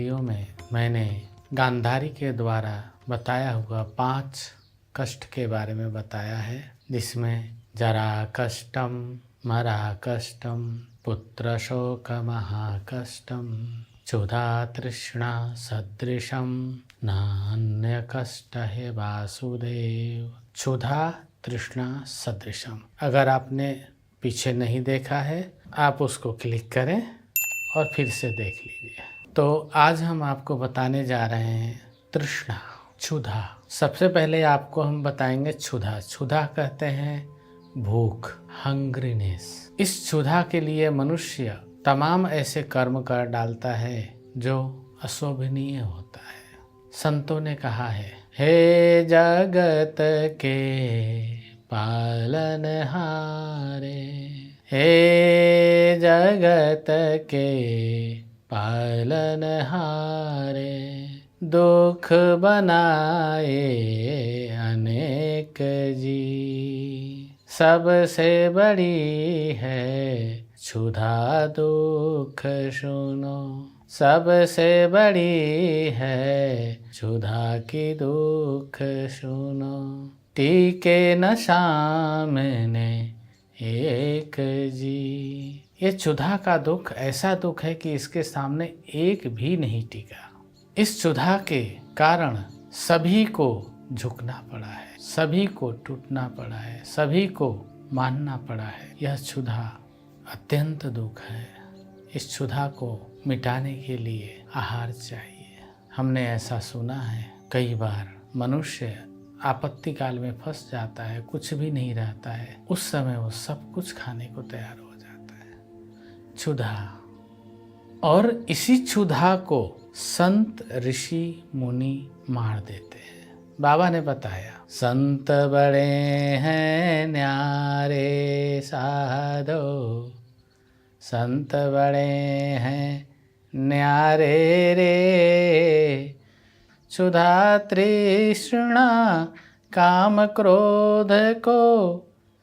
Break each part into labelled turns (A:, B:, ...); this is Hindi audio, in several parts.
A: वीडियो में मैंने गांधारी के द्वारा बताया हुआ 5 कष्ट के बारे में बताया है, जिसमें जरा कष्टम, मरा कष्टम, पुत्र शोक महाकष्टम, क्षुधा तृष्णा सदृशम, नान्य कष्ट है वासुदेव। क्षुधा तृष्णा सदृशम। अगर आपने पीछे नहीं देखा है, आप उसको क्लिक करें और फिर से देख लीजिए। तो आज हम आपको बताने जा रहे हैं तृष्णा, क्षुधा। सबसे पहले आपको हम बताएंगे क्षुधा। क्षुधा कहते हैं भूख, हंग्रीनेस। इस क्षुधा के लिए मनुष्य तमाम ऐसे कर्म कर डालता है जो अशोभनीय होता है। संतों ने कहा है, हे जगत के पालनहारे, हे जगत के पालनहारे, दुख बनाए अनेक जी, सबसे बड़ी है क्षुधा दुख सुनो, सबसे बड़ी है क्षुधा की दुख सुनो, टीके न सामने एक जी। ये क्षुधा का दुख ऐसा दुख है कि इसके सामने एक भी नहीं टिका। इस क्षुधा के कारण सभी को झुकना पड़ा है, सभी को टूटना पड़ा है, सभी को मानना पड़ा है। यह क्षुधा अत्यंत दुख है। इस क्षुधा को मिटाने के लिए आहार चाहिए। हमने ऐसा सुना है, कई बार मनुष्य आपत्ति काल में फंस जाता है, कुछ भी नहीं रहता है, उस समय वो सब कुछ खाने को तैयार हो जाता है। क्षुधा। और इसी क्षुधा को संत ऋषि मुनि मार देते हैं। बाबा ने बताया, संत बड़े हैं न्यारे साधो, संत बड़े हैं न्यारे रे, क्षुधा तृष्णा काम क्रोध को,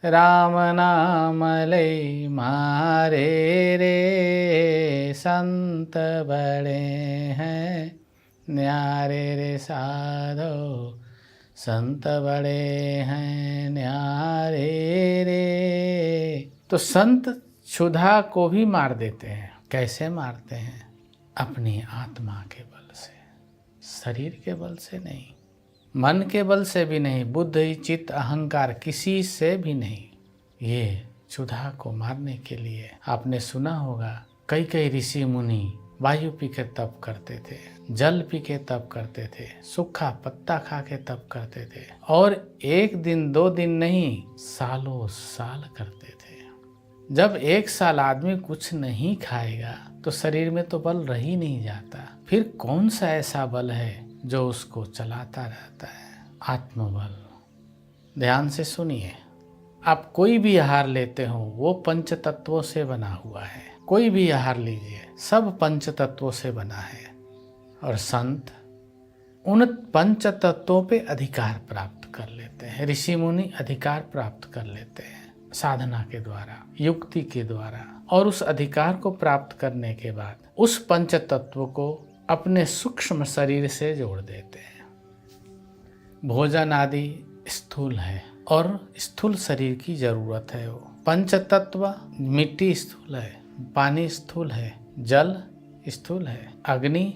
A: राम नाम ले मारे रे, संत बड़े हैं न्यारे रे साधो, संत बड़े हैं न्यारे रे। तो संत क्षुधा को भी मार देते हैं। कैसे मारते हैं? अपनी आत्मा के बल से, शरीर के बल से नहीं, मन के बल से भी नहीं, बुद्धि चित्त अहंकार किसी से भी नहीं। ये क्षुधा को मारने के लिए आपने सुना होगा, कई कई ऋषि मुनि वायु पी के तप करते थे, जल पी के तप करते थे, सूखा पत्ता खा के तप करते थे, और 1 दिन 2 दिन नहीं, सालों साल करते थे। जब 1 साल आदमी कुछ नहीं खाएगा तो शरीर में तो बल रह ही नहीं जाता। फिर कौन सा ऐसा बल है जो उसको चलाता रहता है? आत्मबल। ध्यान से सुनिए, आप कोई भी आहार लेते हो वो पंच तत्वों से बना हुआ है। कोई भी आहार लीजिए, सब पंच तत्वों से बना है। और संत उन पंच तत्वों पे अधिकार प्राप्त कर लेते हैं। ऋषि मुनि अधिकार प्राप्त कर लेते हैं साधना के द्वारा, युक्ति के द्वारा। और उस अधिकार को प्राप्त करने के बाद उस पंच तत्व को अपने सूक्ष्म शरीर से जोड़ देते हैं। भोजन आदि स्थूल है और स्थूल शरीर की जरूरत है। वो पंच तत्व, मिट्टी स्थूल है, पानी स्थूल है, जल स्थूल है, अग्नि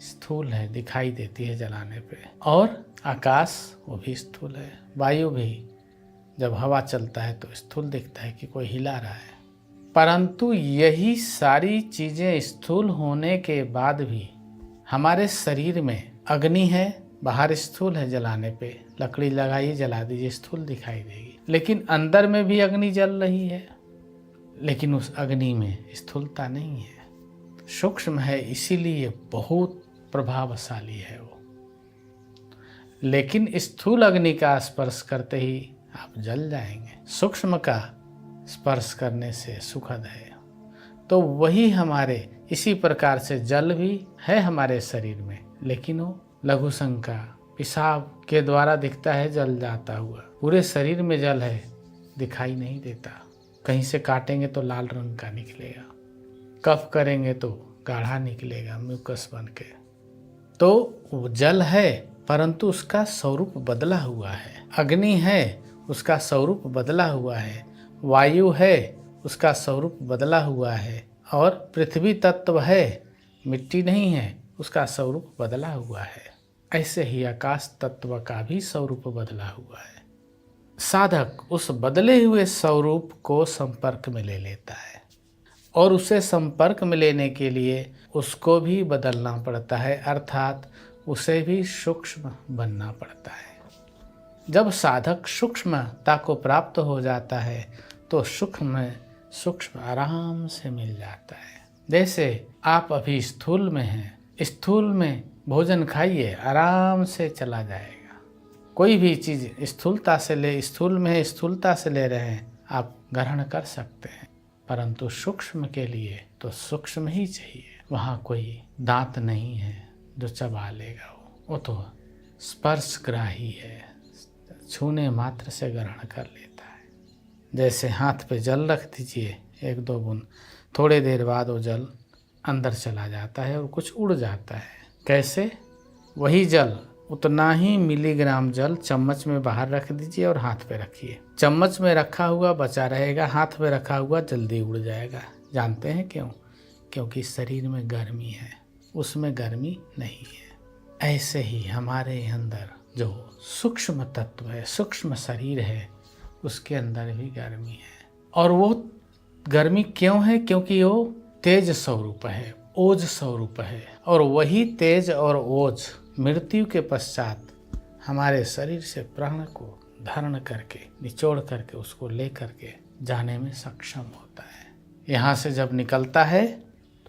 A: स्थूल है, दिखाई देती है जलाने पे, और आकाश वो भी स्थूल है। वायु भी जब हवा चलता है तो स्थूल दिखता है कि कोई हिला रहा है। परंतु यही सारी चीजें स्थूल होने के बाद भी हमारे शरीर में अग्नि है, बाहर स्थूल है, जलाने पे लकड़ी लगाइए, जला दीजिए, स्थूल दिखाई देगी। लेकिन अंदर में भी अग्नि जल रही है, लेकिन उस अग्नि में स्थूलता नहीं है, सूक्ष्म है, इसीलिए बहुत प्रभावशाली है वो। लेकिन स्थूल अग्नि का स्पर्श करते ही आप जल जाएंगे, सूक्ष्म का स्पर्श करने से सुखद है। तो वही हमारे इसी प्रकार से जल भी है हमारे शरीर में, लेकिन वो लघु शंका पेशाब के द्वारा दिखता है जल जाता हुआ। पूरे शरीर में जल है, दिखाई नहीं देता। कहीं से काटेंगे तो लाल रंग का निकलेगा, कफ करेंगे तो गाढ़ा निकलेगा म्यूकस बन के। तो वो जल है परंतु उसका स्वरूप बदला हुआ है। अग्नि है उसका स्वरूप बदला हुआ है। वायु है उसका स्वरूप बदला हुआ है। और पृथ्वी तत्व है, मिट्टी नहीं है, उसका स्वरूप बदला हुआ है। ऐसे ही आकाश तत्व का भी स्वरूप बदला हुआ है। साधक उस बदले हुए स्वरूप को संपर्क में ले लेता है और उसे संपर्क में लेने के लिए उसको भी बदलना पड़ता है, अर्थात उसे भी सूक्ष्म बनना पड़ता है। जब साधक सूक्ष्मता को प्राप्त हो जाता है तो सूक्ष्म आराम से मिल जाता है। जैसे आप अभी स्थूल में हैं, स्थूल में भोजन खाइए, आराम से चला जाएगा। कोई भी चीज़ स्थूलता से स्थूल में है, स्थूलता से ले रहे हैं, आप ग्रहण कर सकते हैं। परंतु सूक्ष्म के लिए तो सूक्ष्म ही चाहिए। वहाँ कोई दांत नहीं है जो चबा लेगा, वो तो स्पर्शग्राही है, छूने मात्र से ग्रहण कर लेता है। जैसे हाथ पे जल रख दीजिए, 1-2 बूंद, थोड़े देर बाद वो जल अंदर चला जाता है और कुछ उड़ जाता है। कैसे? वही जल, उतना ही मिलीग्राम जल चम्मच में बाहर रख दीजिए और हाथ पे रखिए। चम्मच में रखा हुआ बचा रहेगा, हाथ में रखा हुआ जल्दी उड़ जाएगा। जानते हैं क्यों? क्योंकि शरीर में गर्मी है, उसमें गर्मी नहीं है। ऐसे ही हमारे अंदर जो सूक्ष्म तत्व है, सूक्ष्म शरीर है, उसके अंदर भी गर्मी है। और वो गर्मी क्यों है? क्योंकि वो तेज स्वरूप है, ओज स्वरूप है। और वही तेज और ओज मृत्यु के पश्चात हमारे शरीर से प्राण को धारण करके, निचोड़ करके, उसको ले करके जाने में सक्षम होता है। यहाँ से जब निकलता है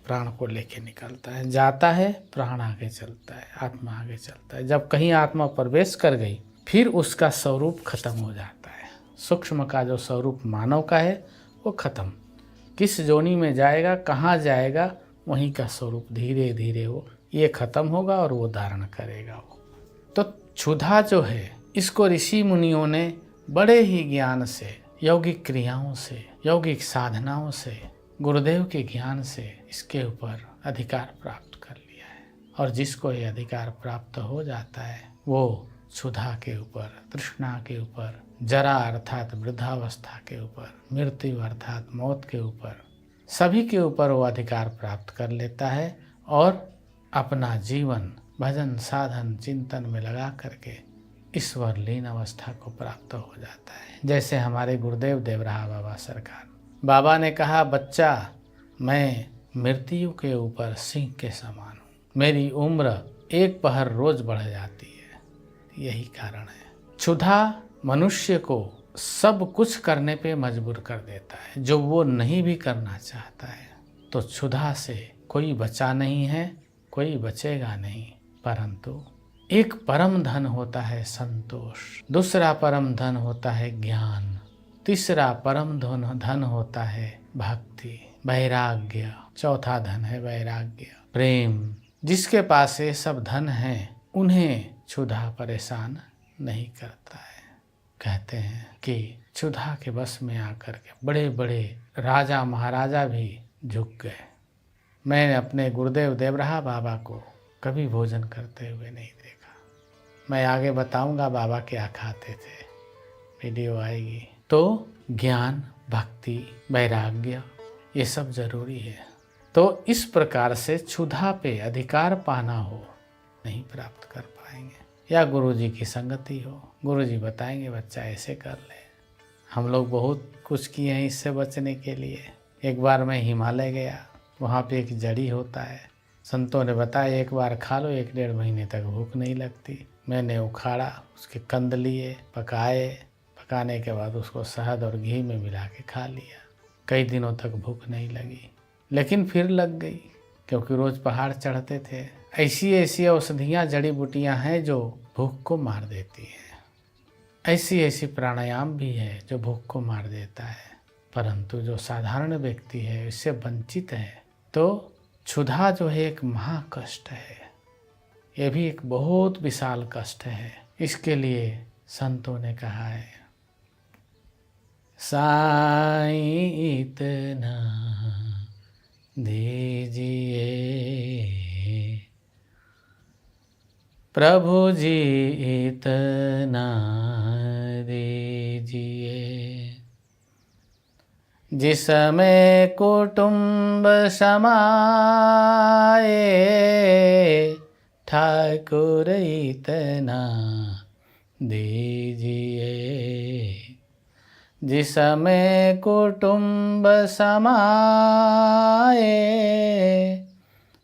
A: प्राण को लेके निकलता है, जाता है प्राण आगे चलता है, आत्मा आगे चलता है। जब कहीं आत्मा प्रवेश कर गई फिर उसका स्वरूप खत्म हो जाता है। सूक्ष्म का जो स्वरूप मानव का है वो खत्म। किस जोनी में जाएगा, कहाँ जाएगा, वहीं का स्वरूप धीरे धीरे वो ये खत्म होगा और वो धारण करेगा। वो तो क्षुधा जो है, इसको ऋषि मुनियों ने बड़े ही ज्ञान से, यौगिक क्रियाओं से, यौगिक साधनाओं से, गुरुदेव के ज्ञान से इसके ऊपर अधिकार प्राप्त कर लिया है। और जिसको ये अधिकार प्राप्त हो जाता है वो क्षुधा के ऊपर, तृष्णा के ऊपर, जरा अर्थात वृद्धावस्था के ऊपर, मृत्यु अर्थात मौत के ऊपर, सभी के ऊपर वो अधिकार प्राप्त कर लेता है और अपना जीवन भजन साधन चिंतन में लगा करके ईश्वर लीन अवस्था को प्राप्त हो जाता है। जैसे हमारे गुरुदेव देवराहा बाबा सरकार, बाबा ने कहा, बच्चा मैं मृत्यु के ऊपर सिंह के समान हूँ, मेरी उम्र 1 पहर रोज बढ़ जाती है। यही कारण है। क्षुधा मनुष्य को सब कुछ करने पे मजबूर कर देता है जो वो नहीं भी करना चाहता है। तो क्षुधा से कोई बचा नहीं है, कोई बचेगा नहीं। परंतु एक परम धन होता है संतोष, दूसरा परम धन होता है ज्ञान, तीसरा परम धन होता है भक्ति, वैराग्य, चौथा धन है वैराग्य, प्रेम। जिसके पास ये सब धन है उन्हें क्षुधा परेशान नहीं करता है। कहते हैं कि क्षुधा के बस में आकर के बड़े बड़े राजा महाराजा भी झुक गए। मैंने अपने गुरुदेव देवराहा बाबा को कभी भोजन करते हुए नहीं देखा। मैं आगे बताऊंगा बाबा क्या खाते थे, वीडियो आएगी। तो ज्ञान, भक्ति, वैराग्य ये सब जरूरी है। तो इस प्रकार से क्षुधा पे अधिकार पाना हो, नहीं प्राप्त कर पाएंगे। या गुरुजी की संगति हो, गुरुजी बताएंगे बच्चा ऐसे कर ले। हम लोग बहुत कुछ किए हैं इससे बचने के लिए। एक बार मैं हिमालय गया, वहाँ पे एक जड़ी होता है, संतों ने बताया एक बार खा लो 1-1.5 महीने तक भूख नहीं लगती। मैंने उखाड़ा, उसके कंद लिए, पकाए, पकाने के बाद उसको शहद और घी में मिला के खा लिया। कई दिनों तक भूख नहीं लगी, लेकिन फिर लग गई क्योंकि रोज़ पहाड़ चढ़ते थे। ऐसी ऐसी औषधियाँ, जड़ी बूटियाँ हैं जो भूख को मार देती हैं। ऐसी ऐसी प्राणायाम भी है जो भूख को मार देता है। परंतु जो साधारण व्यक्ति है, इससे वंचित है, तो क्षुधा जो है एक महाकष्ट है। ये भी एक बहुत विशाल कष्ट है। इसके लिए संतों ने कहा है, साईं इतना दीजिए प्रभु जी इतना दीजिए। जिसमें कुटुंब समाए ठाकुर इतना दीजिए। जिसमें कुटुंब समाए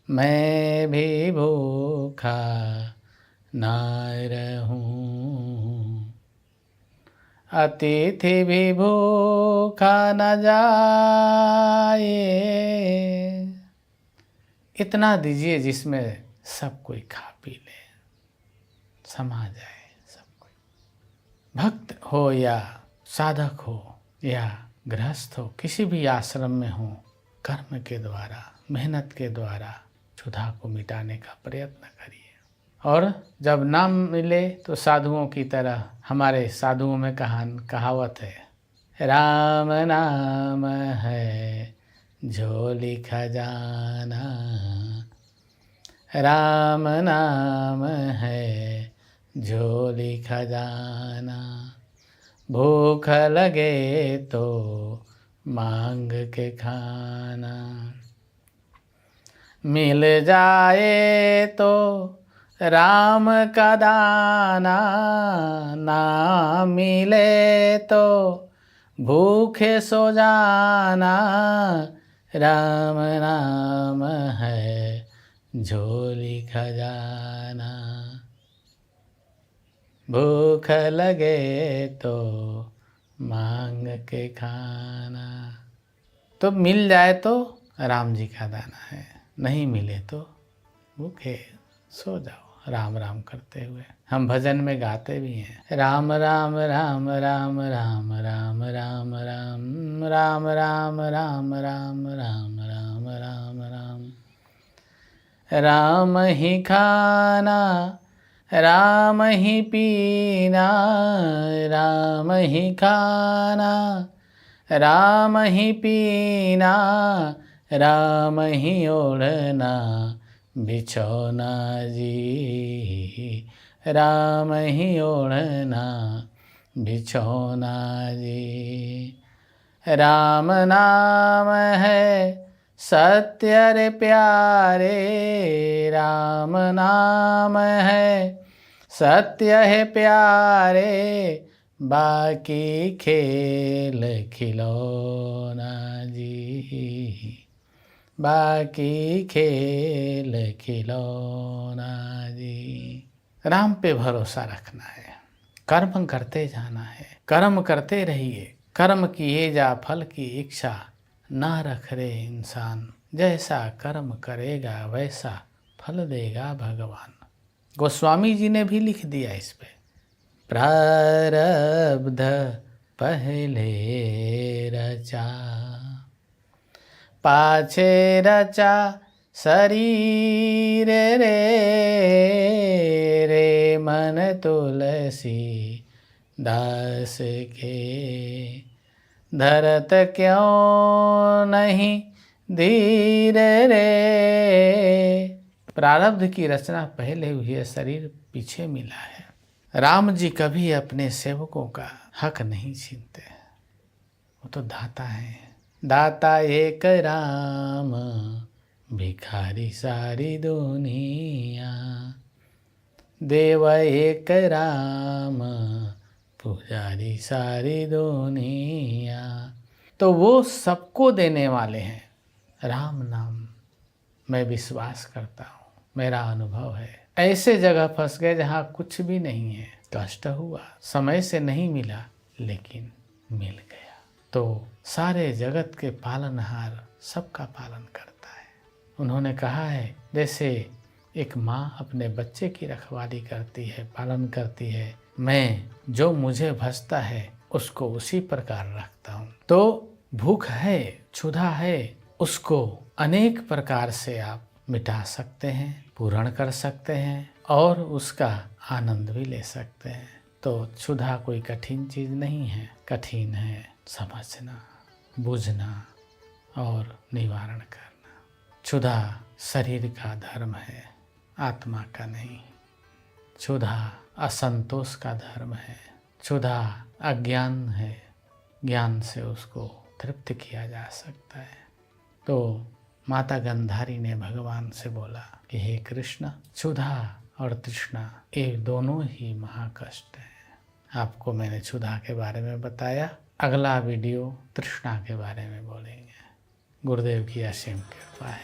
A: मैं भी भूखा ना रहूं। अतिथि भी भूखा न जाए। इतना दीजिए जिसमें सब कोई खा पी ले, समा जाए सब कोई। भक्त हो या साधक हो या गृहस्थ हो, किसी भी आश्रम में हो, कर्म के द्वारा, मेहनत के द्वारा क्षुधा को मिटाने का प्रयत्न करिए। और जब नाम मिले तो साधुओं की तरह, हमारे साधुओं में कहावत है, राम नाम है झोली खजाना। राम नाम है झोली खजाना। भूख लगे तो मांग के खाना। मिल जाए तो राम का दाना। ना मिले तो भूखे सो जाना। राम नाम है झोली खजाना। भूख लगे तो मांग के खाना। तो मिल जाए तो राम जी का दाना है, नहीं मिले तो भूखे सो जाओ राम राम करते हुए। हम भजन में गाते भी हैं, राम राम राम राम राम राम राम राम राम राम राम राम राम राम राम राम। राम ही खाना राम ही पीना। राम ही खाना राम ही पीना। राम ही ओढ़ना बिछौना जी। राम ही ओढ़ना बिछौना जी। राम नाम है सत्य रे प्यारे। राम नाम है सत्य है प्यारे। बाकी खेल खिलौना जी। बाकी खेल खिलौना जी। राम पे भरोसा रखना है, कर्म करते जाना है, कर्म करते रहिए। कर्म किए जा फल की इच्छा ना रख रे इंसान। जैसा कर्म करेगा वैसा फल देगा भगवान। गोस्वामी जी ने भी लिख दिया इस पे, प्रारब्ध पहले रचा पाछे रचा शरीर रे। रे मन तुलसी दास के धरत क्यों नहीं धीर रे। प्रारब्ध की रचना पहले हुई है, शरीर पीछे मिला है। राम जी कभी अपने सेवकों का हक नहीं छीनते, वो तो दाता है। दाता एक राम भिखारी सारी दुनिया। देव एक राम पुजारी सारी दुनिया। तो वो सबको देने वाले हैं। राम नाम मैं विश्वास करता हूँ, मेरा अनुभव है। ऐसे जगह फंस गए जहाँ कुछ भी नहीं है, कष्ट हुआ, समय से नहीं मिला, लेकिन मिल गया। तो सारे जगत के पालनहार सबका पालन करता है। उन्होंने कहा है, जैसे एक माँ अपने बच्चे की रखवाली करती है, पालन करती है, मैं जो मुझे भजता है उसको उसी प्रकार रखता हूँ। तो भूख है, क्षुधा है, उसको अनेक प्रकार से आप मिटा सकते हैं, पूर्ण कर सकते हैं और उसका आनंद भी ले सकते हैं। तो क्षुधा कोई कठिन चीज़ नहीं है, कठिन है समझना, बुझना और निवारण करना। क्षुधा शरीर का धर्म है, आत्मा का नहीं। क्षुधा असंतोष का धर्म है। क्षुधा अज्ञान है, ज्ञान से उसको तृप्त किया जा सकता है। तो माता गंधारी ने भगवान से बोला कि हे कृष्ण, क्षुधा और तृष्णा ये दोनों ही महाकष्ट हैं। आपको मैंने क्षुधा के बारे में बताया, अगला वीडियो तृष्णा के बारे में बोलेंगे। गुरुदेव की असीम कृपा है।